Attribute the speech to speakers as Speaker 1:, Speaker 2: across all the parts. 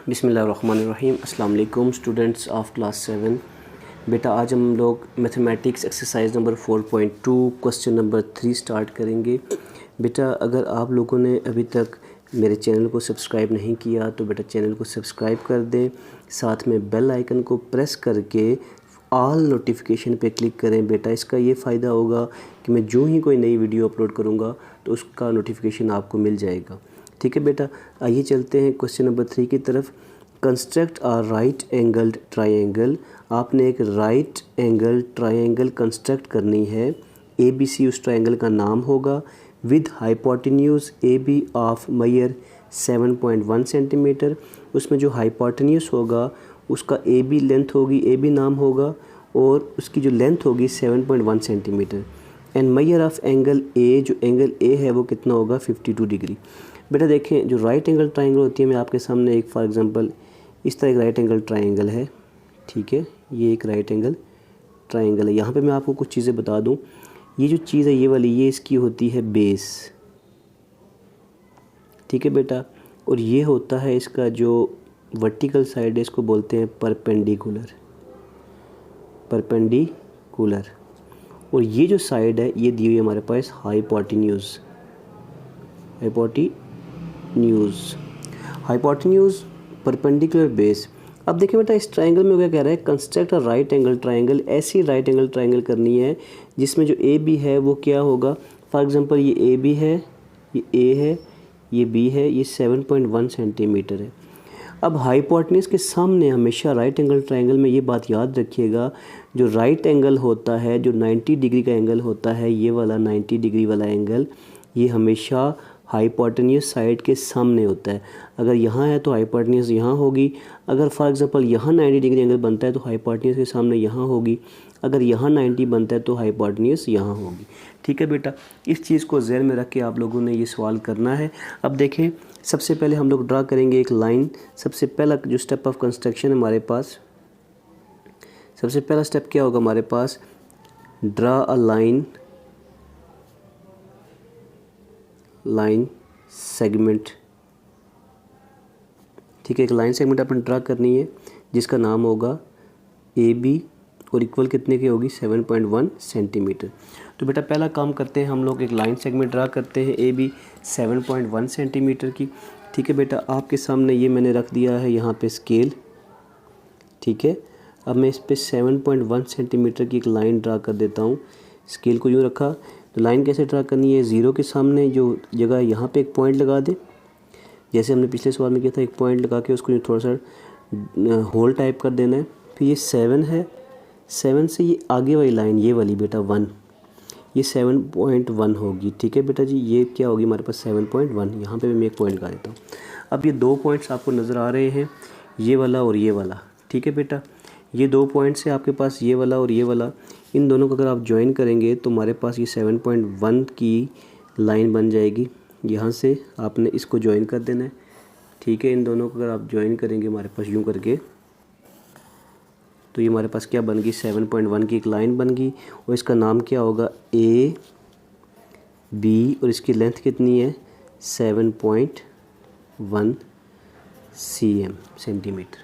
Speaker 1: बिस्मिल्लाहिर्रहमानिर्रहीम। अस्सलाम वालेकुम स्टूडेंट्स ऑफ क्लास 7। बेटा आज हम लोग mathematics exercise number 4.2 question number 3 start करेंगे। बेटा अगर आप लोगों ने अभी तक मेरे चैनल को सब्सक्राइब नहीं किया तो बेटा चैनल को सब्सक्राइब कर दें, साथ में बेल आइकन को प्रेस करके ऑल नोटिफिकेशन पे क्लिक करें। बेटा इसका ये फ़ायदा होगा कि मैं जो ही कोई नई वीडियो अपलोड करूँगा तो उसका नोटिफिकेशन आपको मिल जाएगा। ठीक है बेटा, आइए चलते हैं क्वेश्चन नंबर 3 की तरफ। Construct a right angled triangle. आपने एक राइट एंगल ट्रायंगल कंस्ट्रक्ट करनी है। ए बी सी उस ट्रायंगल का नाम होगा। With hypotenuse A B of measure 7.1 centimetre. उसमें जो हाइपोटेन्यूज होगा उसका ए बी लेंथ होगी, ए बी नाम होगा, और उसकी जो लेंथ होगी 7.1 centimetre. And measure of angle A, जो एंगल ए है वो कितना होगा 52 डिग्री। बेटा देखें, जो राइट एंगल ट्रायंगल होती है, मैं आपके सामने एक फॉर एग्जांपल इस तरह एक राइट एंगल ट्रायंगल है। ठीक है, ये एक राइट एंगल ट्रायंगल है। यहाँ पे मैं आपको कुछ चीज़ें बता दूँ। ये जो चीज़ है ये वाली, ये इसकी होती है बेस। ठीक है बेटा, और ये होता है इसका जो वर्टिकल साइड है, इसको बोलते हैं परपेंडिकुलर। और ये जो साइड है ये दी हुई है हमारे पास हाइपोटेन्यूज। Perpendicular base. अब देखिए बेटा, इस ट्रायंगल में क्या कह रहा है, construct a right angle triangle. ऐसी राइट एंगल ट्रायंगल करनी है जिसमें जो ए बी है वो क्या होगा। फॉर एग्जांपल ये ए बी है, ये ए है, ये बी है, ये 7.1 सेंटीमीटर है। अब हाइपोटेन्यूज के सामने हमेशा राइट एंगल ट्रायंगल में ये बात याद रखिएगा, जो राइट एंगल होता है, जो 90 डिग्री का एंगल होता है, ये वाला 90 डिग्री वाला एंगल, ये हमेशा हाइपोटेन्यूज साइड के सामने होता है। अगर यहाँ है तो हाइपोटेन्यूज यहाँ होगी। अगर फॉर एग्जांपल यहाँ 90 डिग्री एंगल बनता है तो हाइपोटेन्यूज के सामने यहाँ होगी। अगर यहाँ 90 बनता है तो हाइपोटेन्यूज यहाँ होगी। ठीक है बेटा, इस चीज़ को ज़हन में रख के आप लोगों ने ये सवाल करना है। अब देखें, सबसे पहले हम लोग ड्रा करेंगे एक लाइन। सबसे पहला जो स्टेप ऑफ कंस्ट्रक्शन है हमारे पास, सबसे पहला स्टेप क्या होगा हमारे पास, ड्रा अ लाइन सेगमेंट। ठीक है, एक लाइन सेगमेंट अपन ड्रा करनी है जिसका नाम होगा ए बी, और इक्वल कितने की होगी 7.1 सेंटीमीटर। तो बेटा पहला काम करते हैं, हम लोग एक लाइन सेगमेंट ड्रा करते हैं ए बी 7.1 सेंटीमीटर की। ठीक है बेटा, आपके सामने ये मैंने रख दिया है यहाँ पे स्केल। ठीक है, अब मैं इस पे 7.1 सेंटीमीटर की एक लाइन ड्रा कर देता हूँ। स्केल को यूँ रखा, तो लाइन कैसे ड्रा करनी है, ज़ीरो के सामने जो जगह यहाँ पे एक पॉइंट लगा दे, जैसे हमने पिछले सवाल में किया था। एक पॉइंट लगा के उसको थोड़ा सा होल टाइप कर देना है। फिर ये 7 है, 7 से ये आगे वाली लाइन, ये वाली बेटा 1, ये 7.1 होगी। ठीक है बेटा जी, ये क्या होगी हमारे पास 7.1। यहाँ पे मैं एक पॉइंट लगा देता हूँ। अब ये दो पॉइंट्स आपको नज़र आ रहे हैं, ये वाला और ये वाला। ठीक है बेटा, ये दो पॉइंट्स है आपके पास, ये वाला और ये वाला। इन दोनों को अगर आप ज्वाइन करेंगे तो हमारे पास ये 7.1 की लाइन बन जाएगी। यहाँ से आपने इसको ज्वाइन कर देना है। ठीक है, इन दोनों को अगर आप ज्वाइन करेंगे हमारे पास यूँ करके, तो ये हमारे पास क्या बन गई, 7.1 की एक लाइन बन गई। और इसका नाम क्या होगा, ए बी, और इसकी लेंथ कितनी है 7.1 सेंटीमीटर।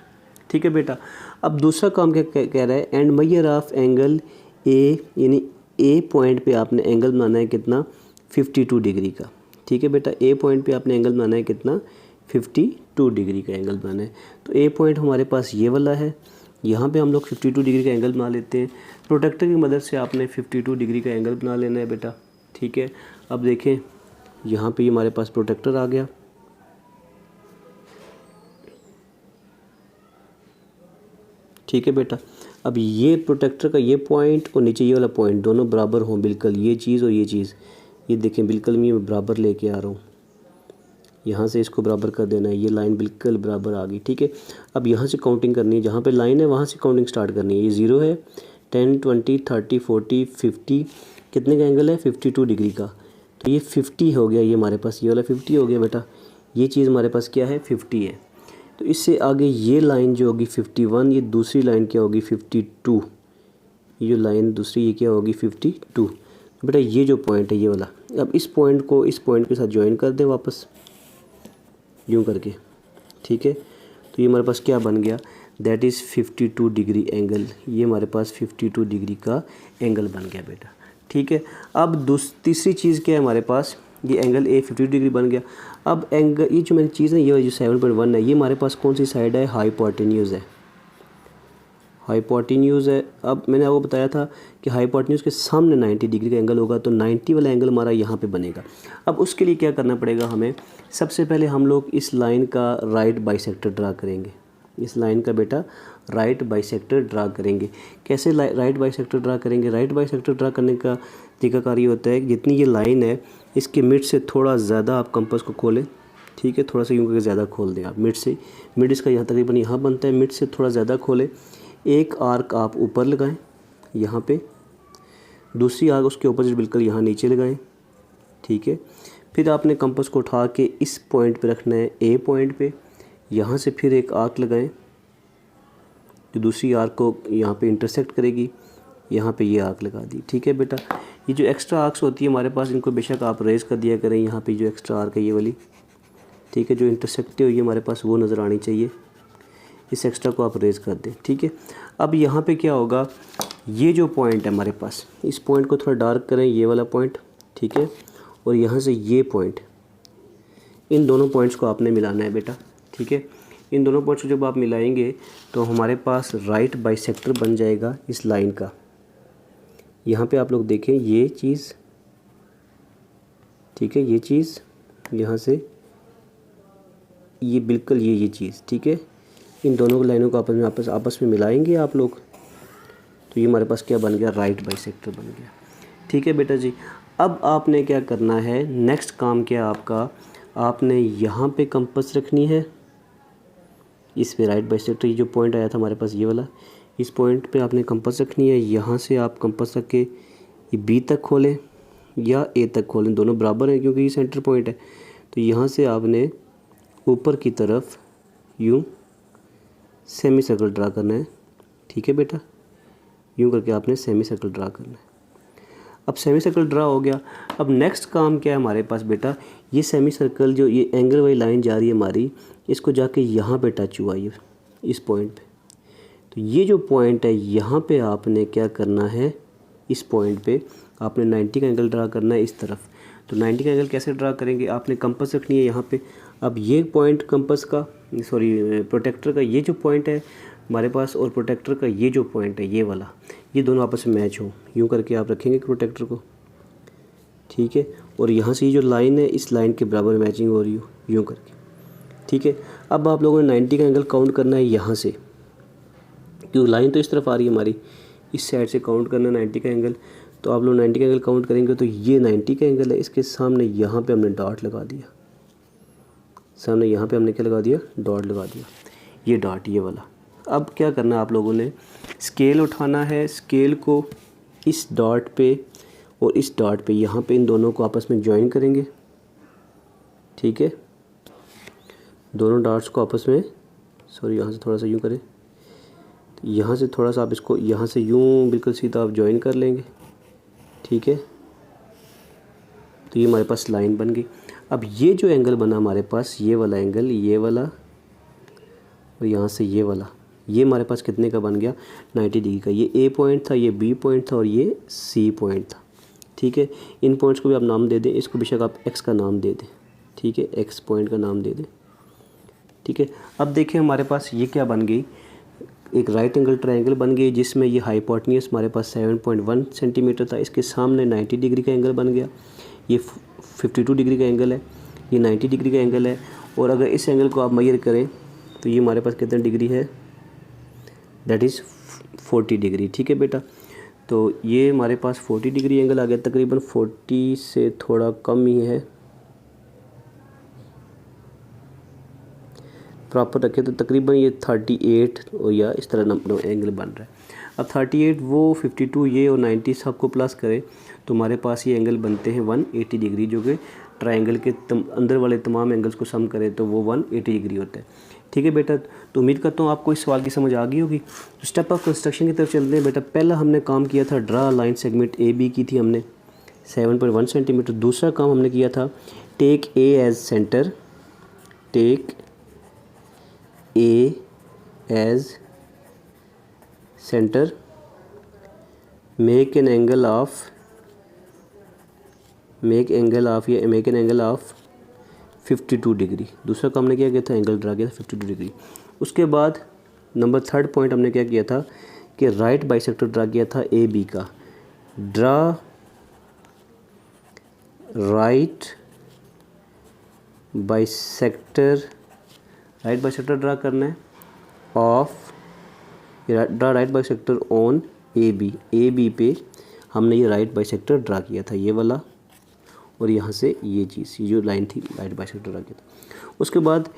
Speaker 1: ठीक है बेटा, अब दूसरा काम क्या कह रहा है, एंड मेजर ऑफ एंगल ए, यानी ए पॉइंट पे आपने एंगल बनाना है कितना 52 डिग्री का। ठीक है बेटा, ए पॉइंट पे आपने एंगल बनाना है कितना 52 डिग्री का एंगल बनाना है। तो ए पॉइंट हमारे पास ये वाला है, यहाँ पे हम लोग 52 डिग्री का एंगल बना लेते हैं। प्रोटेक्टर की मदद से आपने 52 डिग्री का एंगल बना लेना है बेटा। ठीक है, अब देखें यहाँ पे हमारे पास प्रोटेक्टर आ गया। ठीक है बेटा, अब ये प्रोटेक्टर का ये पॉइंट और नीचे ये वाला पॉइंट दोनों बराबर हों बिल्कुल, ये चीज़ और ये चीज़, ये देखें बिल्कुल मैं बराबर लेके आ रहा हूँ। यहाँ से इसको बराबर कर देना है, ये लाइन बिल्कुल बराबर आ गई। ठीक है, अब यहाँ से काउंटिंग करनी है, जहाँ पे लाइन है वहाँ से काउंटिंग स्टार्ट करनी है। ये 0 है, 10, 20, 30, 40, 50, कितने का एंगल है 52 डिग्री का। तो ये 50 हो गया, ये हमारे पास ये वाला 50 हो गया बेटा। ये चीज़ हमारे पास क्या है 50 है। तो इससे आगे ये लाइन जो होगी 51, ये दूसरी लाइन क्या होगी 52, ये जो लाइन दूसरी ये क्या होगी 52। बेटा ये जो पॉइंट है ये वाला, अब इस पॉइंट को इस पॉइंट के साथ ज्वाइन कर दें वापस यूँ करके। ठीक है, तो ये हमारे पास क्या बन गया, दैट इज़ 52 डिग्री एंगल। ये हमारे पास 52 डिग्री का एंगल बन गया बेटा। ठीक है, अब तीसरी चीज़ क्या है हमारे पास, ये एंगल ए 52 डिग्री बन गया। अब एंगल, ये जो मेरी चीज़ है, ये जो 7.1 है, ये हमारे पास कौन सी साइड है, हाइपोटेन्यूज़ है, हाइपोटेन्यूज़ है। अब मैंने आपको बताया था कि हाइपोटेन्यूज़ के सामने 90 डिग्री का एंगल होगा, तो 90 वाला एंगल हमारा यहाँ पे बनेगा। अब उसके लिए क्या करना पड़ेगा हमें, सबसे पहले हम लोग इस लाइन का राइट बाइसेक्टर ड्रा करेंगे। इस लाइन का बेटा राइट बाइसेक्टर ड्रा करेंगे। कैसे राइट बाइसेक्टर ड्रा करेंगे, राइट बाइसेक्टर ड्रा करने का तरीकाकार ये होता है कि जितनी ये लाइन है इसके मिड से थोड़ा ज़्यादा आप कंपास को खोलें। ठीक है, थोड़ा सा यूँ करके ज़्यादा खोल दें आप मिड से, मिड इसका यहाँ तकरीबन यहाँ बनता है, मिड से थोड़ा ज़्यादा खोलें। एक आर्क आप ऊपर लगाएं यहाँ पे, दूसरी आर्क उसके ऑपोजिट बिल्कुल यहाँ नीचे लगाएं। ठीक है, फिर आपने कंपास को उठा के इस पॉइंट पे रखना है, ए पॉइंट पे। यहाँ से फिर एक आर्क लगाएं जो दूसरी आर्क को यहाँ पे इंटरसेक्ट करेगी, यहाँ पे ये आर्क लगा दी। ठीक है बेटा, ये जो एक्स्ट्रा आर्क्स होती है हमारे पास, इनको बेशक आप रेज कर दिया करें। यहाँ पे जो एक्स्ट्रा आर्क है ये वाली, ठीक है, जो इंटरसेक्ट हुई है हमारे पास वो नज़र आनी चाहिए, इस एक्स्ट्रा को आप रेज कर दें। ठीक है, अब यहाँ पे क्या होगा, ये जो पॉइंट है हमारे पास, इस पॉइंट को थोड़ा डार्क करें, ये वाला पॉइंट। ठीक है, और यहाँ से ये पॉइंट, इन दोनों पॉइंट्स को आपने मिलाना है बेटा। ठीक है, इन दोनों पॉइंट्स को जब आप मिलाएंगे तो हमारे पास राइट बाइसेक्टर बन जाएगा इस लाइन का। यहाँ पे आप लोग देखें ये चीज़, ठीक है, ये चीज़ यहाँ से ये बिल्कुल ये चीज़। ठीक है, इन दोनों लाइनों को आपस में मिलाएंगे आप लोग, तो ये हमारे पास क्या बन गया, राइट बाइसेक्टर बन गया। ठीक है बेटा जी, अब आपने क्या करना है, नेक्स्ट काम क्या आपका, आपने यहाँ पे कंपास रखनी है, इस पे राइट बाइसेक्टर, ये जो पॉइंट आया था हमारे पास ये वाला, इस पॉइंट पे आपने कंपास रखनी है। यहाँ से आप कंपास रख के ये बी तक खोलें या ए तक खोलें, दोनों बराबर हैं क्योंकि ये सेंटर पॉइंट है। तो यहाँ से आपने ऊपर की तरफ यूँ सेमी सर्कल ड्रा करना है। ठीक है बेटा, यूँ करके आपने सेमी सर्कल ड्रा करना है। अब सेमी सर्कल ड्रा हो गया। अब नेक्स्ट काम क्या है हमारे पास बेटा, ये सेमी सर्कल जो ये एंगल वाली लाइन जा रही है हमारी, इसको जाके यहाँ पे टच हुआ ये इस पॉइंट पे। तो ये जो पॉइंट है यहाँ पे आपने क्या करना है, इस पॉइंट पे आपने 90 का एंगल ड्रा करना है इस तरफ। तो 90 का एंगल कैसे ड्रा करेंगे, आपने कंपास रखनी है यहाँ पे। अब ये पॉइंट कंपास का, सॉरी प्रोटेक्टर का ये जो पॉइंट है हमारे पास, और प्रोटेक्टर का ये जो पॉइंट है ये वाला, ये दोनों आपस में मैच हो, यूँ करके आप रखेंगे प्रोटेक्टर को। ठीक है, और यहाँ से ये जो लाइन है इस लाइन के बराबर मैचिंग हो रही हो, यूँ करके। ठीक है, अब आप लोगों ने 90 का एंगल काउंट करना है यहाँ से, क्योंकि लाइन तो इस तरफ आ रही है हमारी, इस साइड से काउंट करना है 90 का एंगल। तो आप लोग 90 का एंगल काउंट करेंगे तो ये 90 का एंगल है, इसके सामने यहाँ पे हमने डॉट लगा दिया, सामने यहाँ पे हमने क्या लगा दिया, डॉट लगा दिया, ये डॉट ये वाला। अब क्या करना है आप लोगों ने, स्केल उठाना है, स्केल को इस डॉट पे और इस डॉट पे, यहाँ पे इन दोनों को आपस में ज्वाइन करेंगे। ठीक है, दोनों डॉट्स को आपस में, सॉरी यहाँ से थोड़ा सा यूँ करें, तो यहाँ से थोड़ा सा आप इसको यहाँ से यूँ बिल्कुल सीधा आप ज्वाइन कर लेंगे। ठीक है, तो ये हमारे पास लाइन बन गई। अब ये जो एंगल बना हमारे पास, ये वाला एंगल, ये वाला और यहाँ से ये वाला, ये हमारे पास कितने का बन गया, 90 डिग्री का। ये ए पॉइंट था, ये बी पॉइंट था और ये सी पॉइंट था। ठीक है, इन पॉइंट्स को भी आप नाम दे दें, इसको बेशक आप एक्स का नाम दे दें। ठीक है, एक्स पॉइंट का नाम दे दें। ठीक है, अब देखिए हमारे पास ये क्या बन गई, एक राइट एंगल ट्रायंगल बन गई, जिसमें ये हाइपोटेन्यूज हमारे पास 7.1 सेंटीमीटर था, इसके सामने 90 डिग्री का एंगल बन गया। ये 52 डिग्री का एंगल है, ये 90 डिग्री का एंगल है। और अगर इस एंगल को आप मेजर करें तो ये हमारे पास कितने डिग्री है, दैट इज़ 40 डिग्री। ठीक है बेटा, तो ये हमारे पास 40 डिग्री एंगल आ गया, तकरीबन 40 से थोड़ा कम ही है, प्रॉपर रखें तो तकरीबन ये 38 और या इस तरह एंगल बन रहा है। अब 38 वो 52 ये और 90 सबको प्लस करें तो हमारे पास ये एंगल बनते हैं 180 डिग्री, जो कि ट्रायंगल के अंदर वाले तमाम एंगल्स को सम करें तो वो 180 डिग्री होता है। ठीक है बेटा, तो उम्मीद करता हूँ आपको इस सवाल की समझ आ गई होगी। तो स्टेप ऑफ कंस्ट्रक्शन की तरफ चलते हैं बेटा। पहला हमने काम किया था, draw line segment A B की थी हमने 7.1 सेंटीमीटर। दूसरा काम हमने किया था, take A as centre, take A as centre, make an angle of या make an angle of 52 degree. दूसरा काम हमने क्या किया था, एंगल ड्रा किया था 52 डिग्री। उसके बाद नंबर 3 पॉइंट हमने क्या किया था कि राइट बाइसेक्टर ड्रा किया था ए बी का। ड्रा राइट बाइसेक्टर ड्रा करना है of, draw right bisector on A B पे हमने ये राइट बाइसेक्टर ड्रा किया था, ये वाला, और यहाँ से ये चीज़, ये जो लाइन थी राइट बाइसेक्टर ड्रा किया था। उसके बाद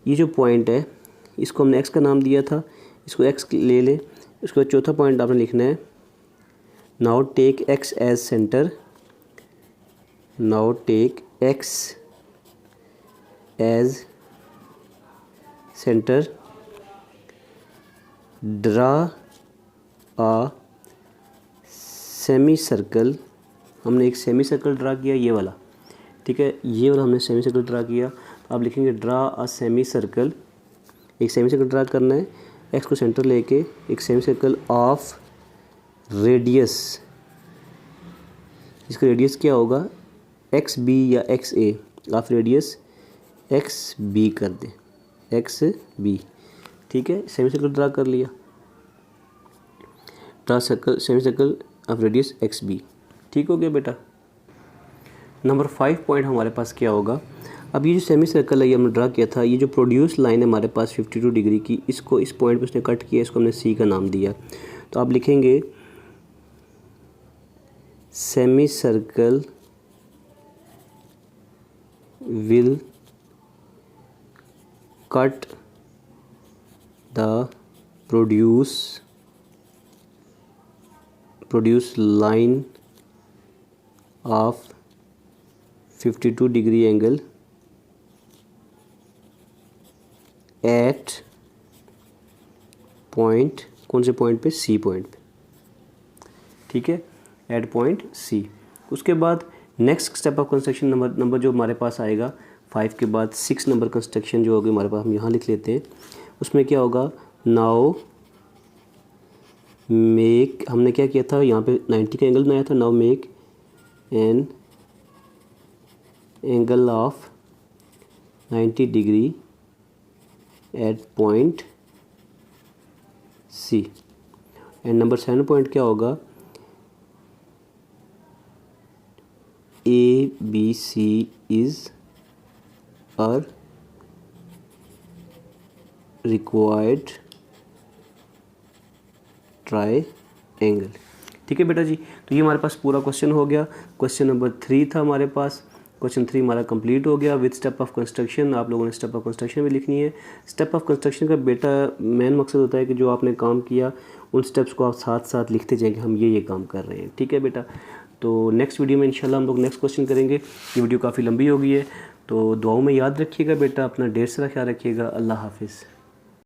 Speaker 1: ये जो पॉइंट है इसको हमने एक्स का नाम दिया था, इसको एक्स ले लें। उसके बाद चौथा पॉइंट आपने लिखना है, now take X as centre, now take X as centre, draw a semi circle. हमने एक सेमी सर्कल ड्रा किया, ये वाला, ठीक है, ये वाला हमने सेमी सर्कल ड्रा किया। आप लिखेंगे ड्रा अ सेमी सर्कल, एक सेमी सर्कल ड्रा करना है, एक्स को सेंटर लेके एक सेमी सर्कल ऑफ रेडियस, इसका रेडियस क्या होगा, एक्स बी या X A, of radius X B कर दें, एक्स बी, ठीक है। सेमी सर्कल ड्रा कर लिया, draw circle semi circle of radius X B, ठीक हो गया बेटा। नंबर 5 पॉइंट हमारे पास क्या होगा, अब ये जो सेमी सर्कल है ये हमने ड्रा किया था, ये जो प्रोड्यूस लाइन है हमारे पास 52 डिग्री की, इसको इस पॉइंट पे उसने कट किया, इसको हमने सी का नाम दिया। तो आप लिखेंगे semi circle will cut the produce line of 52 degree angle at point, कौन से पॉइंट पे, सी पॉइंट पे, ठीक है, एट पॉइंट सी। उसके बाद next step of construction number जो हमारे पास आएगा 5 के बाद 6 नंबर कंस्ट्रक्शन जो होगी हमारे पास, हम यहाँ लिख लेते हैं। उसमें क्या होगा, नाउ मेक, हमने क्या किया था यहाँ पे 90 का एंगल बनाया था, now make an angle of 90 degree at point C. And number 7 point क्या होगा, A B C is a required triangle, ठीक है बेटा जी। तो ये हमारे पास पूरा क्वेश्चन हो गया। क्वेश्चन नंबर 3 था हमारे पास, क्वेश्चन 3 हमारा कंप्लीट हो गया विद स्टेप ऑफ कंस्ट्रक्शन। आप लोगों ने स्टेप ऑफ कंस्ट्रक्शन भी लिखनी है। स्टेप ऑफ कंस्ट्रक्शन का बेटा मेन मकसद होता है कि जो आपने काम किया उन स्टेप्स को आप साथ साथ लिखते जाएँ कि हम ये काम कर रहे हैं, ठीक है बेटा। तो नेक्स्ट वीडियो में इंशाल्लाह हम लोग नेक्स्ट क्वेश्चन करेंगे। ये वीडियो काफ़ी लंबी हो गई है, तो दुआओं में याद रखिएगा बेटा, अपना ढेर सारा ख्याल रखिएगा। अल्लाह हाफिज़।